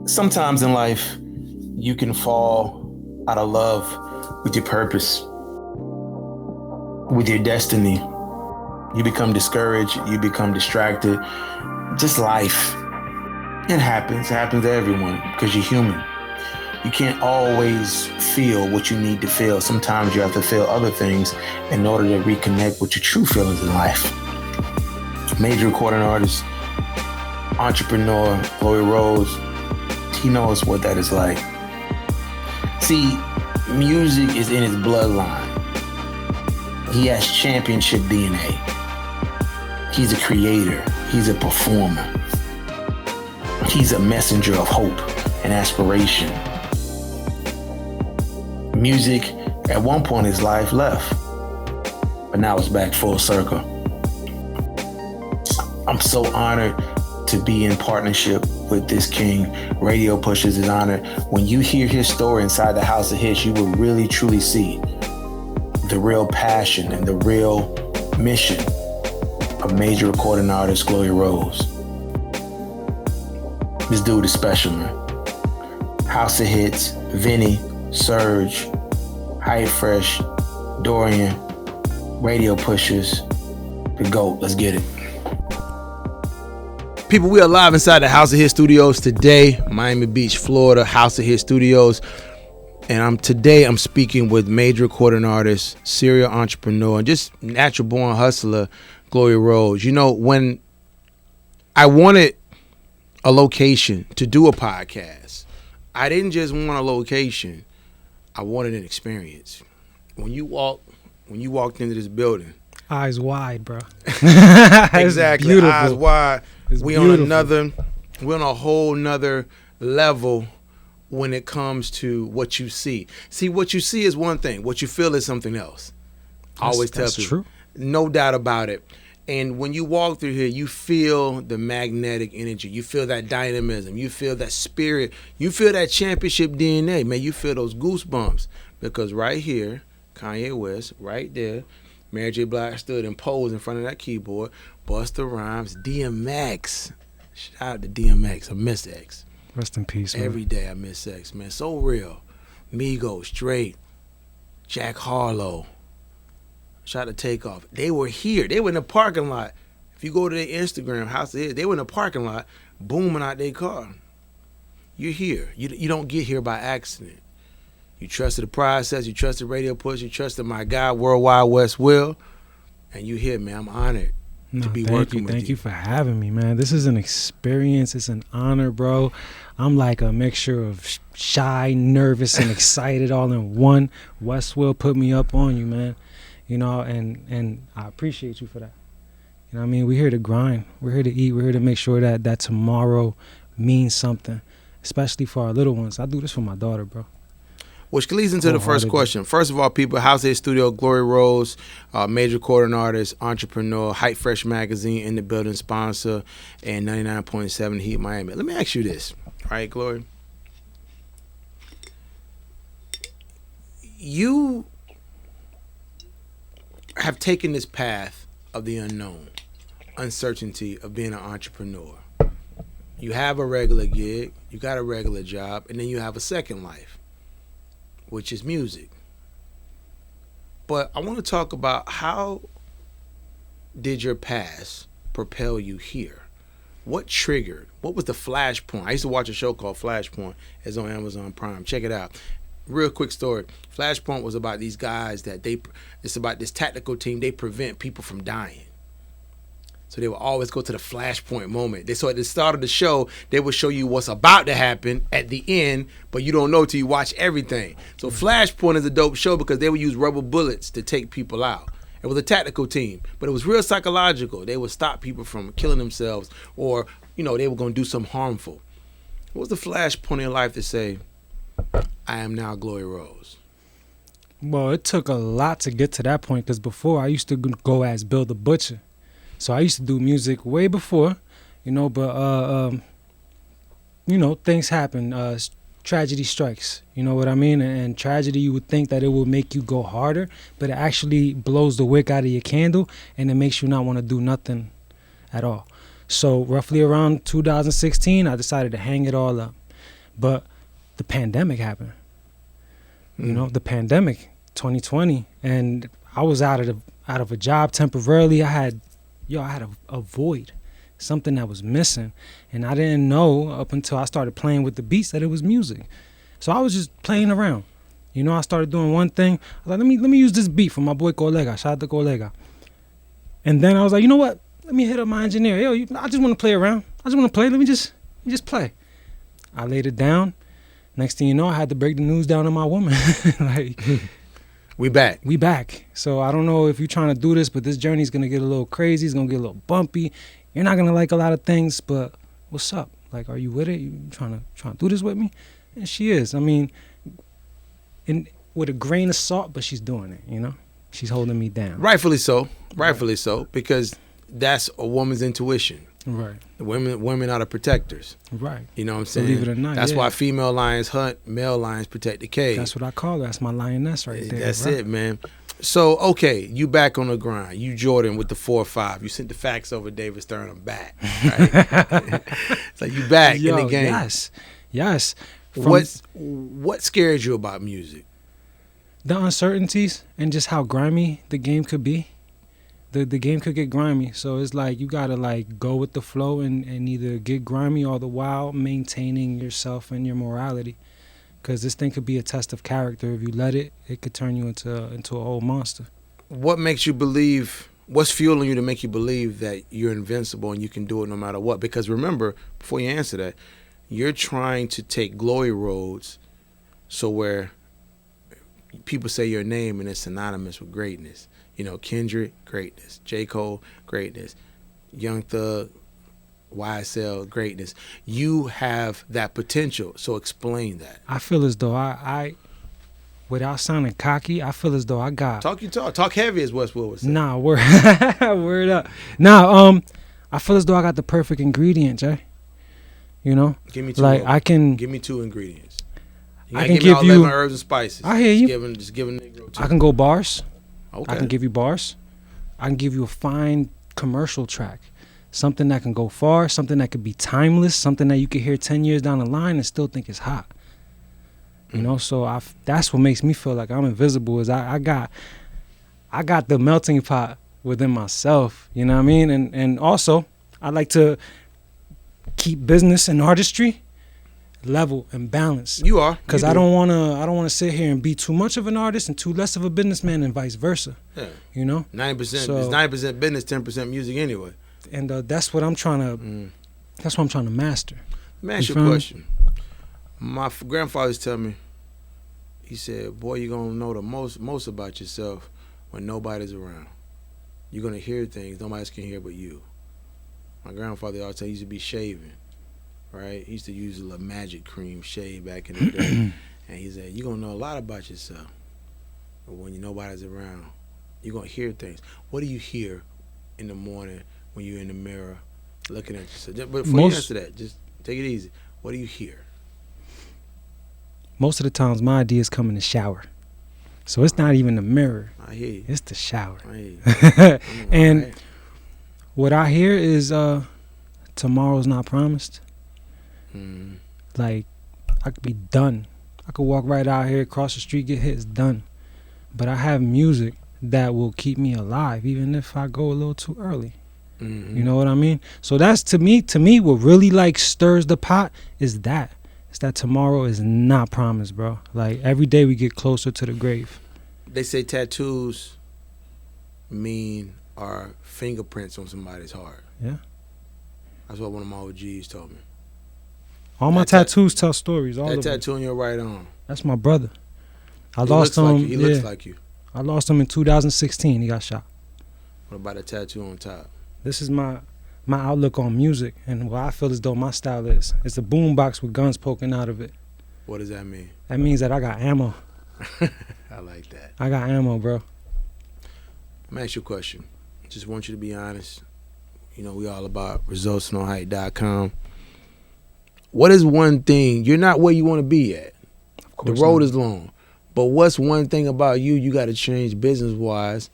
Sometimes in life, you can fall out of love with your purpose, with your destiny. You become discouraged, you become distracted. Just life. It happens to everyone because you're human. You can't always feel what you need to feel. Sometimes you have to feel other things in order to reconnect with your true feelings in life. Major recording artist, entrepreneur, Glory Rose, he knows what that is like. See, music is in his bloodline. He has championship DNA. He's a creator. He's a performer. He's a messenger of hope and aspiration. Music, at one point in his life, left, but now it's back full circle. I'm so honored to be in partnership with this king. Radio Pushers is honored. When you hear his story inside the House of Hits, you will really, truly see the real passion and the real mission of major recording artist Glory Rose. This dude is special, man. House of Hits, Vinny, Surge, Hype Fresh, Dorian, Radio Pushers, the GOAT. Let's get it. People, we are live inside the House of Hits Studios today, Miami Beach, Florida, House of Hits Studios. And today I'm speaking with major recording artist, serial entrepreneur, and just natural born hustler, Glory Rose. You know, when I wanted a location to do a podcast, I didn't just want a location, I wanted an experience. When you walked into this building, eyes wide, bro. Exactly, beautiful. Eyes wide. It's we're on a whole nother level when it comes to what you see. See, what you see is one thing. What you feel is something else. I always tell people. That's true. No doubt about it. And when you walk through here, you feel the magnetic energy. You feel that dynamism. You feel that spirit. You feel that championship DNA. Man, you feel those goosebumps. Because right here, Kanye West, right there, Mary J. Blige stood and posed in front of that keyboard. Busta Rhymes, DMX. Shout out to DMX. I miss X. Rest in peace, man. Every day I miss X, man. So real. Migos, Drake, Jack Harlow. Shout out to Takeoff. They were here. They were in the parking lot. If you go to their Instagram, House of Hits, they were in the parking lot booming out their car. You're here. You don't get here by accident. You trusted the process. You trusted Radio Push. You trusted my guy, Worldwide West Will. And you here, man. I'm honored to be working with you. Thank you for having me, man. This is an experience. It's an honor, bro. I'm like a mixture of shy, nervous, and excited all in one. West Will put me up on you, man. You know, and I appreciate you for that. You know what I mean? We're here to grind. We're here to eat. We're here to make sure that tomorrow means something, especially for our little ones. I do this for my daughter, bro. Which leads into the first question. First of all, people, House of Hits Studio, Glory Rose, major recording artist, entrepreneur, Hype Fresh Magazine in the building, sponsor, and 99.7 Heat Miami. Let me ask you this, right, Glory? You have taken this path of the unknown, uncertainty of being an entrepreneur. You have a regular gig, you got a regular job, and then you have a second life, which is music. But I want to talk about how did your past propel you here? What triggered? What was the flashpoint? I used to watch a show called Flashpoint. It's on Amazon Prime. Check it out. Real quick story. Flashpoint was about these guys it's about this tactical team. They prevent people from dying. So they would always go to the flashpoint moment. So at the start of the show, they would show you what's about to happen at the end, but you don't know till you watch everything. So Flashpoint is a dope show because they would use rubber bullets to take people out. It was a tactical team, but it was real psychological. They would stop people from killing themselves or, they were going to do something harmful. What was the flashpoint in your life to say, I am now Glory Rose? Well, it took a lot to get to that point because before I used to go as Bill the Butcher. So I used to do music way before, but things happen. Tragedy strikes, you know what I mean? And tragedy, you would think that it will make you go harder, but it actually blows the wick out of your candle and it makes you not want to do nothing at all. So roughly around 2016, I decided to hang it all up. But the pandemic happened. You know, the pandemic, 2020, and I was out of a job temporarily. I had a void, something that was missing, and I didn't know up until I started playing with the beats that it was music. So I was just playing around. You know, I started doing one thing. I was like, let me use this beat from my boy Colega. Shout out to Colega. And then I was like, you know what? Let me hit up my engineer. Yo, I just want to play around. I just want to play. Let me just play. I laid it down. Next thing you know, I had to break the news down to my woman. Like, we back. We back. So I don't know if you're trying to do this, but this journey's gonna get a little crazy. It's gonna get a little bumpy. You're not gonna like a lot of things, but what's up? Like, are you with it? You trying to do this with me? And she is. I mean, with a grain of salt, but she's doing it. You know, she's holding me down. Rightfully so. Rightfully so, because that's a woman's intuition. Right. Women are the protectors. Right. You know what I'm saying? Believe it or not. That's why female lions hunt, male lions protect the cage. That's what I call her. That's my lioness right there. That's right? it, man. So, okay, you back on the grind. You Jordan with the 4-5. You sent the fax over David Stern. I'm back. Right? It's like you back in the game. Yes. What scares you about music? The uncertainties and just how grimy the game could be. The game could get grimy, so it's like you gotta like go with the flow and either get grimy all the while maintaining yourself and your morality, because this thing could be a test of character. If you let it could turn you into a whole monster. What makes you believe? What's fueling you to make you believe that you're invincible and you can do it no matter what? Because remember, before you answer that, you're trying to take glory roads, so where people say your name and it's synonymous with greatness. You know, Kendrick, greatness. J. Cole, greatness. Young Thug, YSL, greatness. You have that potential, so explain that. I feel as though I without sounding cocky, I feel as though I got... Talk heavy, as Westwood would say. Nah, word up. Nah, I feel as though I got the perfect ingredient, Jay. You know? Give me two. Like, give me 2 ingredients. I can give you... 11 herbs and spices. I hear you. Just give a Negro 2. I can go bars. Okay. I can give you bars. I can give you a fine commercial track. Something that can go far, something that could be timeless, something that you could hear 10 years down the line and still think is hot. You know, so that's what makes me feel like I'm invisible, is I got the melting pot within myself, you know what I mean? And also, I like to keep business and artistry level and balanced. You are, because I don't want to sit here and be too much of an artist and too less of a businessman, and vice versa. Yeah, you know, 90%. So, it's 90% business, 10% music anyway. And that's what I'm trying to. That's what I'm trying to master. Let me ask you a question. My grandfather tell me, he said, "Boy, you're gonna know the most about yourself when nobody's around. You're gonna hear things nobody else can hear but you." My grandfather always said he used to be shaving. Right, he used to use a little magic cream shade back in the day, and he said, "You're gonna know a lot about yourself, but when nobody's around, you're gonna hear things." What do you hear in the morning when you're in the mirror looking at yourself? But before you answer that, just take it easy. What do you hear? Most of the times, my ideas come in the shower, so it's not even the mirror. I hear you. It's the shower. I hear you. And what I hear is, tomorrow's not promised. Like, I could be done. I could walk right out here, across the street, get hit, it's done. But I have music that will keep me alive, even if I go a little too early. You know what I mean? So that's, to me, what really like stirs the pot is that. It's that tomorrow is not promised, bro. Like, every day we get closer to the grave. They say tattoos are fingerprints on somebody's heart. Yeah. That's what one of my OGs told me. All my tattoos tell stories. All that of them. tattoo on your right arm. That's my brother. He looks like you. I lost him in 2016. He got shot. What about a tattoo on top? This is my outlook on music and what I feel as though my style is. It's a boombox with guns poking out of it. What does that mean? That means that I got ammo. I like that. I got ammo, bro. Let me ask you a question. Just want you to be honest. You know, we all about resultsnohype.com. What is one thing, you're not where you want to be at. The road is long. But what's one thing about you got to change business-wise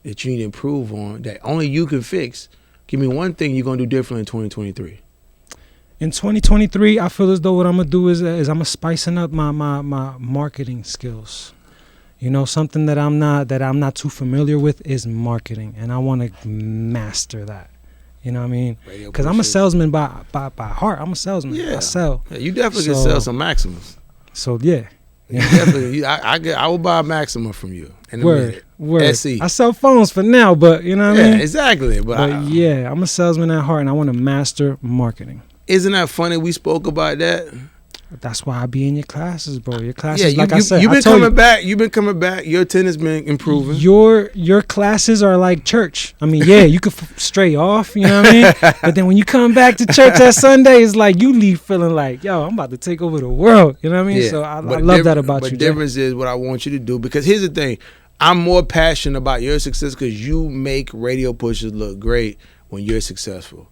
that you need to improve on that only you can fix? Give me one thing you're going to do differently in 2023. In 2023, I feel as though what I'm gonna do is I'm gonna spicing up my marketing skills. You know, something that I'm not too familiar with is marketing, and I want to master that. You know what I mean? Because I'm a salesman by heart. I'm a salesman. Yeah. I sell. Yeah, you definitely can sell some Maximus. So yeah. You definitely, I will buy a Maxima from you. In a minute. Word. SE. I sell phones for now, but you know what I mean? Yeah, exactly. But yeah, I'm a salesman at heart, and I want to master marketing. Isn't that funny? We spoke about that. That's why I be in your classes, bro. Your classes, Yeah, I said, you've been coming back. You've been coming back. Your attendance been improving. Your classes are like church. I mean, yeah, you could stray off, you know what I mean? But then when you come back to church that Sunday, it's like you leave feeling like, yo, I'm about to take over the world. You know what I mean? Yeah, so I love that about you. But the difference is what I want you to do. Because here's the thing. I'm more passionate about your success because you make Radio Pushers look great when you're successful.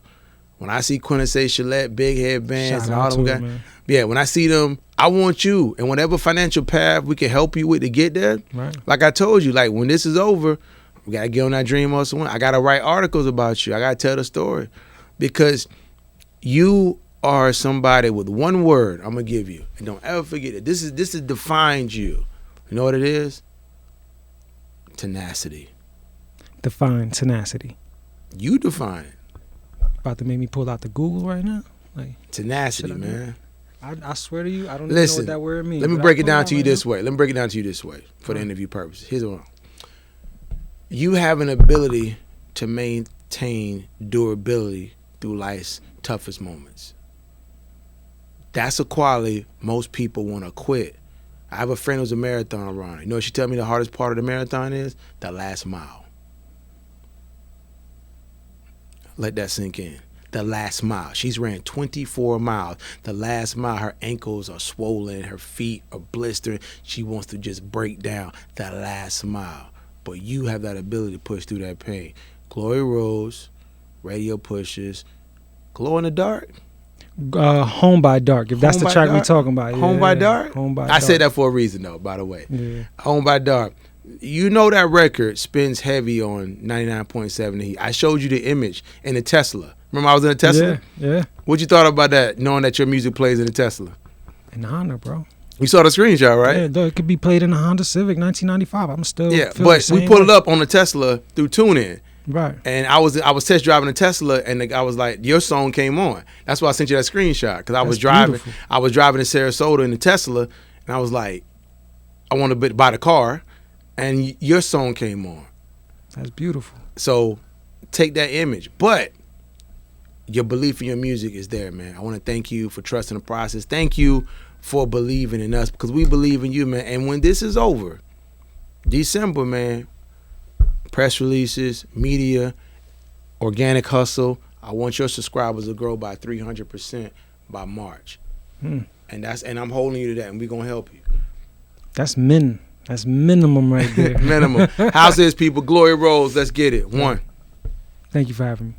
When I see Quincy Chalet, big headbands, and all them guys, yeah, when I see them, I want you. And whatever financial path we can help you with to get there, right. Like I told you, like when this is over, we got to get on that dream hustle. I got to write articles about you. I got to tell the story. Because you are somebody with one word I'm going to give you. And don't ever forget it. This is defines you. You know what it is? Tenacity. Define tenacity. You define it. About to make me pull out the Google right now. Like tenacity, man. I swear to you, I don't even know what that word means. Let me break it down to you this way. Let me break it down to you this way for the interview purposes. Here's one. You have an ability to maintain durability through life's toughest moments. That's a quality most people want to quit. I have a friend who's a marathon runner. You know what she tell me the hardest part of the marathon is? The last mile. Let that sink in. The last mile. She's ran 24 miles. The last mile, her ankles are swollen, her feet are blistering. She wants to just break down. The last mile. But you have that ability to push through that pain. Glory Rose, Radio Pushers, Glow in the Dark. Home by Dark. If that's the track we're talking about. Home by Dark? Home by I Dark. said that for a reason, though, by the way. Yeah. Home by Dark. You know that record spins heavy on 99.7 Heat. I showed you the image in the Tesla. Remember I was in a Tesla? Yeah. What you thought about that, knowing that your music plays in a Tesla? An honor, bro. You saw the screenshot, right? Yeah, it could be played in a Honda Civic 1995. I'm still but we put it up on the Tesla through TuneIn. Right. And I was test driving a Tesla, and I was like, your song came on. That's why I sent you that screenshot, because I was driving. Beautiful. I was driving to Sarasota in the Tesla, and I was like, I want to buy the car, and your song came on. That's beautiful. So take that image, but your belief in your music is there, man. I want to thank you for trusting the process. Thank you for believing in us, because we believe in you, man. And when this is over, December, man, press releases, media, organic hustle, I want your subscribers to grow by 300% by March. And I'm holding you to that, and we're going to help you. That's minimum right there. Minimum. How's this, people? Glory Rose, let's get it. One. Thank you for having me.